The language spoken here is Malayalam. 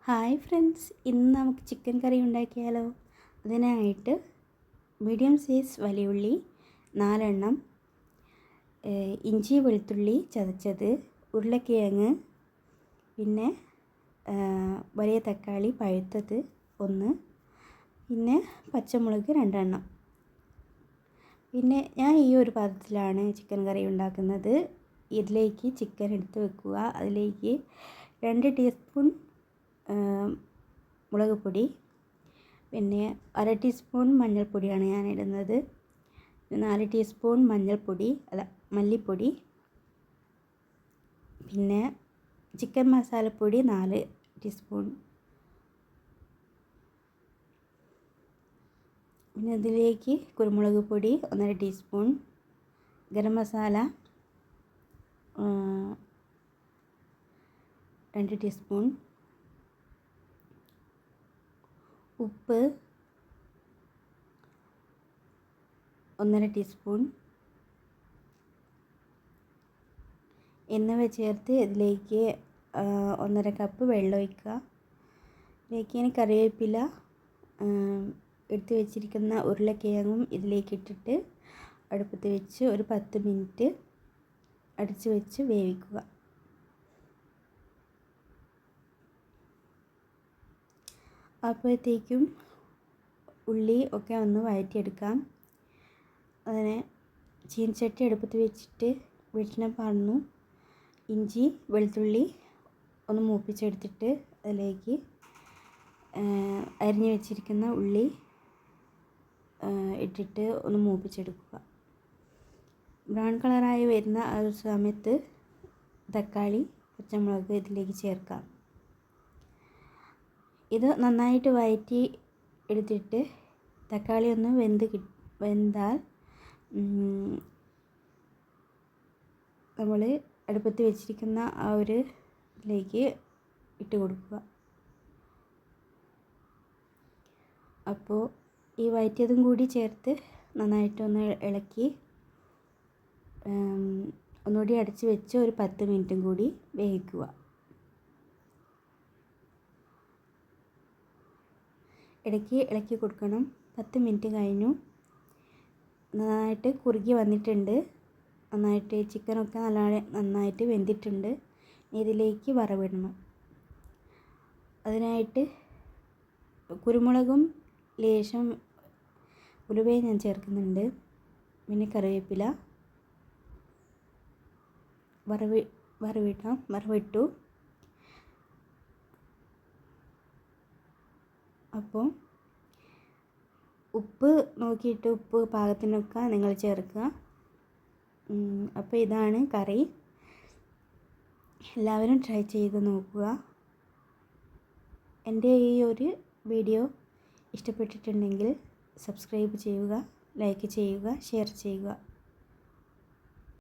ഹായ് ഫ്രണ്ട്സ്, ഇന്ന് നമുക്ക് ചിക്കൻ കറി ഉണ്ടാക്കിയാലോ. അതിനായിട്ട് മീഡിയം സൈസ് വലിയുള്ളി 4 എണ്ണം, ഇഞ്ചി വെളുത്തുള്ളി ചതച്ചത്, ഉരുളക്കിഴങ്ങ്, പിന്നെ വലിയ തക്കാളി പഴുത്തത് 1, പിന്നെ പച്ചമുളക് 2 എണ്ണം. പിന്നെ ഞാൻ ഈ ഒരു പാത്രത്തിലാണ് ചിക്കൻ കറി ഉണ്ടാക്കുന്നത്. ഇതിലേക്ക് ചിക്കൻ എടുത്ത് വെക്കുക. അതിലേക്ക് 2 ടീസ്പൂൺ മുളക് പൊടി, പിന്നെ 1/2 ടീസ്പൂൺ മഞ്ഞൾപ്പൊടിയാണ് ഞാൻ ഇടുന്നത്. 4 ടീസ്പൂൺ മല്ലിപ്പൊടി, പിന്നെ ചിക്കൻ മസാലപ്പൊടി 4 ടീസ്പൂൺ. പിന്നെ ഇതിലേക്ക് കുരുമുളക് പൊടി 1/2 ടീസ്പൂൺ, ഗരം മസാല 2 ടീസ്പൂൺ, ഉപ്പ് 1/2 ടീസ്പൂൺ എന്നിവ ചേർത്ത് ഇതിലേക്ക് 1/2 കപ്പ് വെള്ളം ഒഴിക്കുക. ഇതിലേക്ക് ഇനി കറിവേപ്പില, എടുത്ത് വെച്ചിരിക്കുന്ന ഉരുളക്കിഴങ്ങും ഇതിലേക്ക് ഇട്ടിട്ട് അടുപ്പത്ത് വെച്ച് ഒരു 10 മിനിറ്റ് അടച്ച് വെച്ച് വേവിക്കുക. അപ്പോഴത്തേക്കും ഉള്ളി ഒക്കെ ഒന്ന് വഴറ്റിയെടുക്കാം. അതിനെ ചീനച്ചട്ടി അടുപ്പത്ത് വെച്ചിട്ട് വെളിച്ചെണ്ണ പാർന്നു ഇഞ്ചി വെളുത്തുള്ളി ഒന്ന് മൂപ്പിച്ചെടുത്തിട്ട് അതിലേക്ക് അരിഞ്ഞു വെച്ചിരിക്കുന്ന ഉള്ളി ഇട്ടിട്ട് ഒന്ന് മൂപ്പിച്ചെടുക്കുക. ബ്രൗൺ കളറായി വരുന്ന ആ ഒരു സമയത്ത് തക്കാളി, പച്ചമുളക് ഇതിലേക്ക് ചേർക്കാം. ഇത് നന്നായിട്ട് വഴറ്റി എടുത്തിട്ട് തക്കാളി ഒന്ന് വെന്താൽ നമ്മൾ അടുപ്പത്ത് വെച്ചിരിക്കുന്ന ആ ഒരു ഇതിലേക്ക് ഇട്ട് കൊടുക്കുക. അപ്പോൾ ഈ വഴറ്റിയതും കൂടി ചേർത്ത് നന്നായിട്ടൊന്ന് ഇളക്കി ഒന്നുകൂടി അടച്ച് വെച്ച് ഒരു 10 മിനിറ്റും കൂടി വേവിക്കുക. ഇടയ്ക്ക് ഇളക്കി കൊടുക്കണം. 10 മിനിറ്റ് കഴിഞ്ഞു. നന്നായിട്ട് കുറുകി വന്നിട്ടുണ്ട്. നന്നായിട്ട് ചിക്കനൊക്കെ നന്നായിട്ട് വെന്തിട്ടുണ്ട്. ഇതിലേക്ക് വറവിടണം. അതിനായിട്ട് കുരുമുളകും ലേശം ഉലുവയും ഞാൻ ചേർക്കുന്നുണ്ട്. പിന്നെ കറിവേപ്പില വറവിട്ടു. അപ്പോൾ ഉപ്പ് നോക്കിയിട്ട് ഉപ്പ് പാകത്തിനൊക്കെ നിങ്ങൾ ചേർക്കുക. അപ്പോൾ ഇതാണ് കറി. എല്ലാവരും ട്രൈ ചെയ്ത് നോക്കുക. എൻ്റെ ഈ ഒരു വീഡിയോ ഇഷ്ടപ്പെട്ടിട്ടുണ്ടെങ്കിൽ സബ്സ്ക്രൈബ് ചെയ്യുക, ലൈക്ക് ചെയ്യുക, ഷെയർ ചെയ്യുക.